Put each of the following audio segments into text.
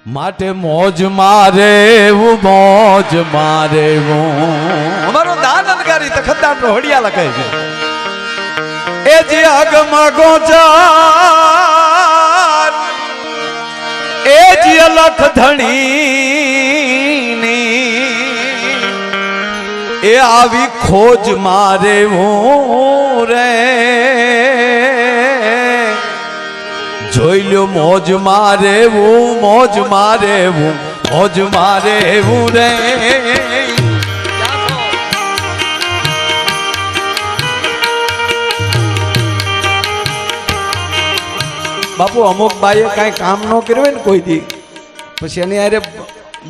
માટે મોજ મારે મોજ મારે અમારો દાનંદગારી તખતદાર નો હડિયા લખે છે એ જે અગમાં ગોચાર એ જે લખ ધણી એ આવી ખોજ મારે રે જોઈ લ્યો મોજ મારે મોજ મારે મોજ મારે રે બાપુ અમુક બાઈએ કાંઈ કામ ન કર્યું હોય ને કોઈ દી પછી એની હારે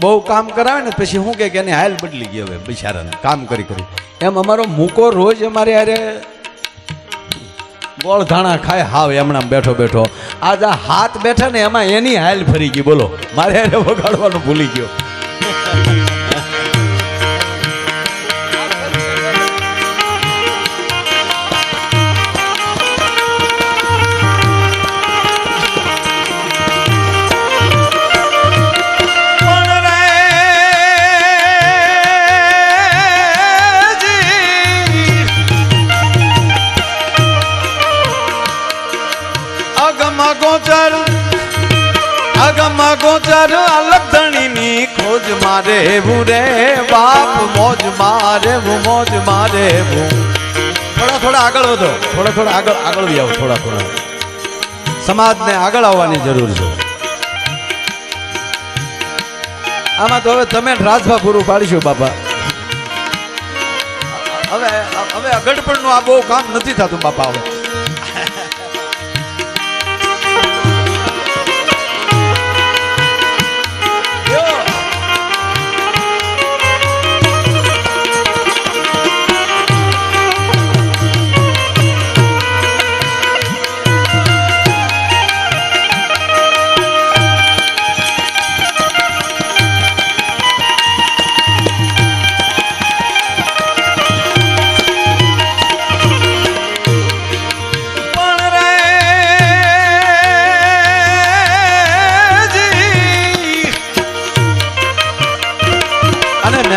બહુ કામ કરાવે ને પછી શું કે એની હાલ બદલી ગઈ હવે બિચારાને કામ કરી કરી એમ અમારો મૂકો રોજ અમારે હારે ગોળ ધાણા ખાય હાવ એમણામ બેઠો બેઠો આજ આ હાથ બેઠા ને એમાં એની હાલ ફરી ગઈ બોલો મારે હારે વગાડવાનું ભૂલી ગયો ગોચર અલગ ધણીની ખોજ મારે રે બાપ મોજ મારે મોજ મારે થોડા આગળ વધો થોડા આગળ બી આવો થોડા સમાજને આગળ આવવાની જરૂર છે આમાં તો હવે તમે રાજભા પૂરું પાડીશું બાપા હવે અગડપણનું આ બહુ કામ નથી થતું બાપા હવે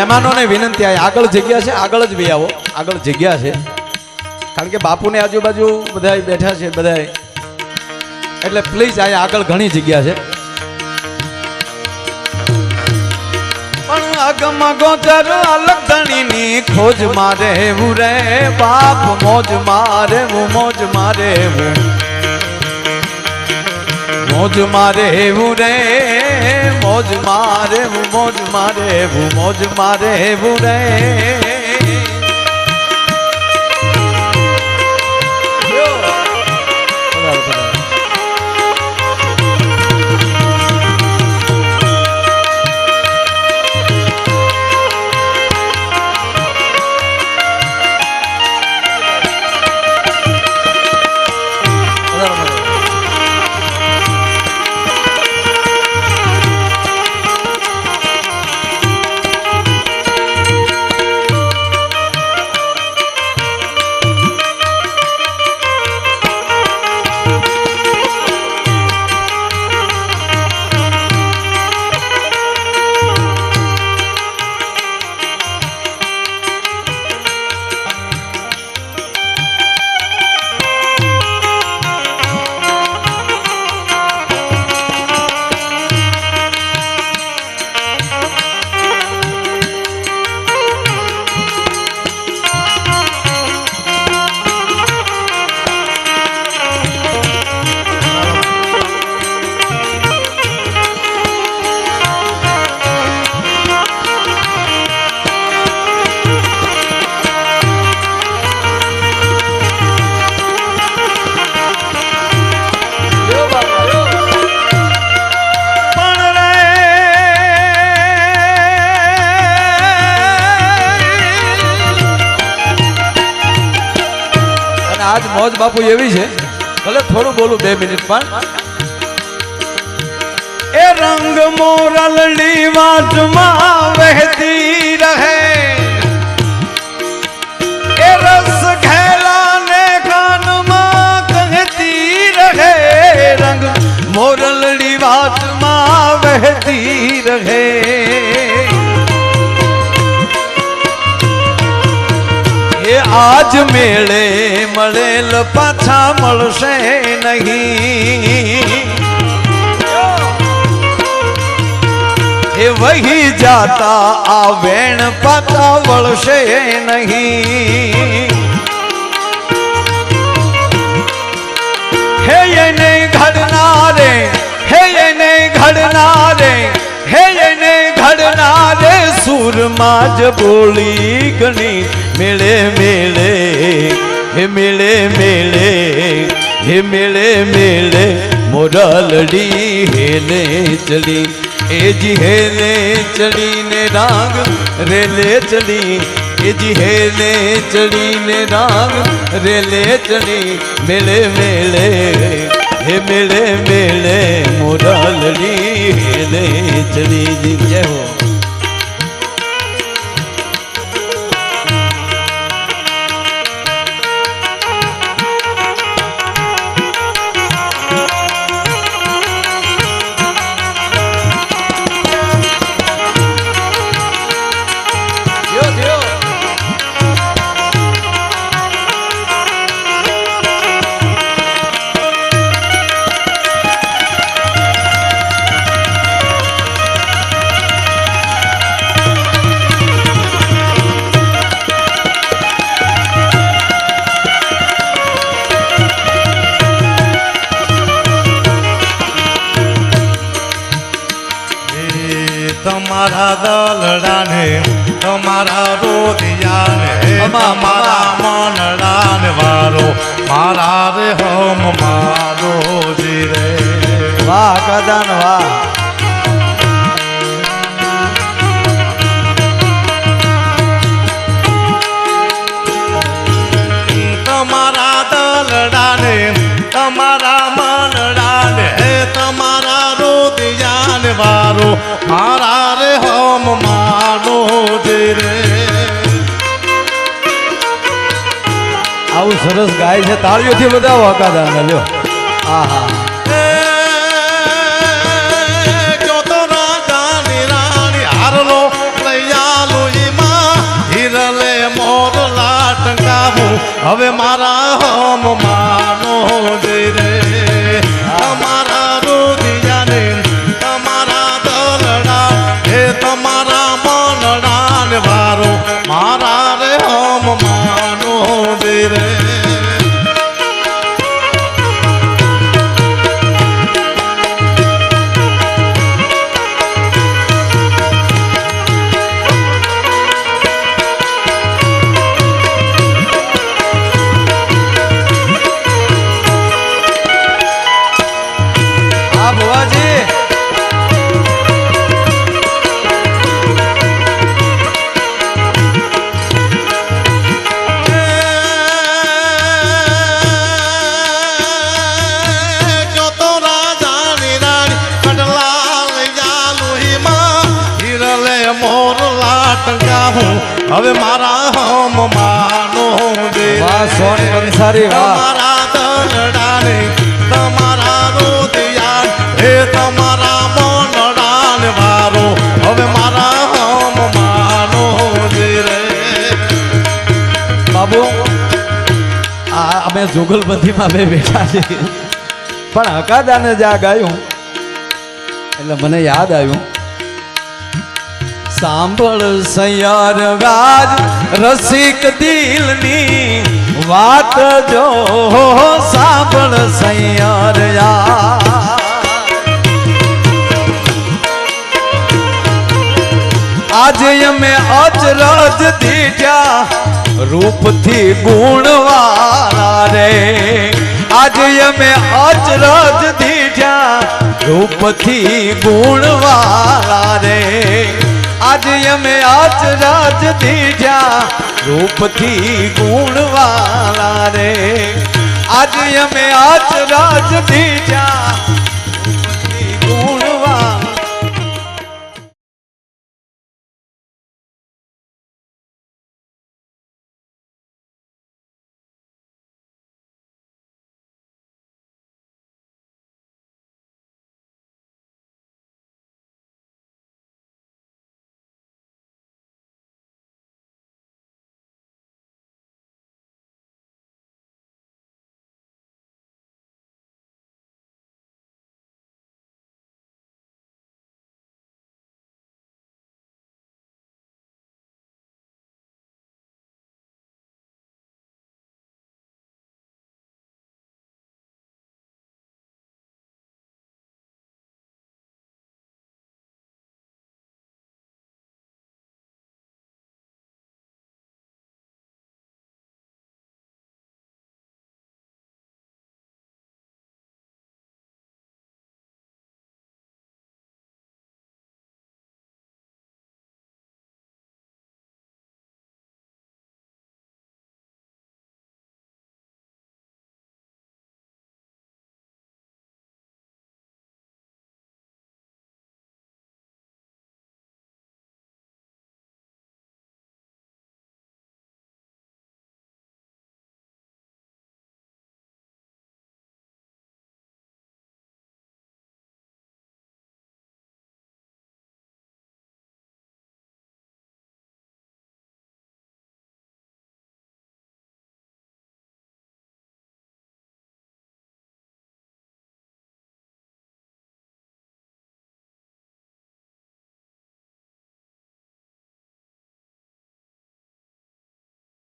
મહેમાનોને વિનંતી આ આગળ જગ્યા છે આગળ જ બી આવો આગળ જગ્યા છે કારણ કે બાપુને આજુબાજુ બધા બેઠા છે બધા એટલે પ્લીઝ આ આગળ ઘણી જગ્યા છે પણ અગમ ગોચર અલગ ધણીની ખોજ મારે રે બાપ મોજ મારે મોજ મારે મોજ મારે રે મોજ મારે મોજ મારે મોજ મારે રે આજ મોજ બાપુ એવી છે ભલે થોડું બોલું 2 મિનિટ પણ એ રંગ મોરલની વાટમાં વહેતી રહે એ રસ ઘેલાને કાનમાં કહેતી રહે રંગ મોરલની વાટમાં વહેતી આજ મેળે મળેલ પાછા મળશે નહીં એ વહી જાતા આ વેણ પાછા વળશે નહીં હે એને ઘડનારે હે એને ઘડનારે હે એને ઘડનારે સુરમાં જ બોલી ગણી મેળે મેળે હે મેળે મેળે હે મેળે મેળે મોરલડી હેલે ચડી એ જી હેલે ચડીને રાગ રેલે ચડી એ જી હેલે ચડીને રાગ રેલે ચડી મેળે મેળે હે મેળે મેળે મોરલડી હેલે ચડી જય હો તમારા દલડાને તમારા રોદિયાને તમારા મનડાને વારો મારા રે હમ મારો જી રે વાહ કદાન વાહ તમારા દલડાને તમારા મનડાને તમારા રોદિયાને વારો મારા રે હમ માનો જી રે આવું સરસ ગાય છે તાળીઓથી બધા વકાદાન લ્યો આહા તો રાજાની રાણી હારલો લૈયાલો ઈમાં હિરલે મોર લાટકાવું હવે મારા હમ માનો જી રે તમારા રોદિયાને તમારા દલડા હે તમારા મનડાને વારો મારા રે હમ માનો જી રે હવે મારા હમ માનો દે વાહ સોન કંસારી વાહ તમારા દલડાને તમારા રોદિયાન હે તમારા મનડાને વારો હવે મારા હમ માનો દે રે બાબુ આ અમે જોગલબંધીમાં બે બેઠા છીએ પણ હકાદાને જ આ ગાયું એટલે મને યાદ આવ્યું સાંભળ સૈયાર ગાજ રસિક દિલની વાત જો સાંભળ સૈયાર આજે અમે અચરજ દીઠ્યા રૂપથી ગુણવાળા રે આજે અમે અચરજ દીઠ્યા રૂપથી ગુણવાળા રે આજે અમે અચરજ દીઠ્યા રૂપથી ગુણવાળા રે આજે અમે અચરજ દીઠ્યા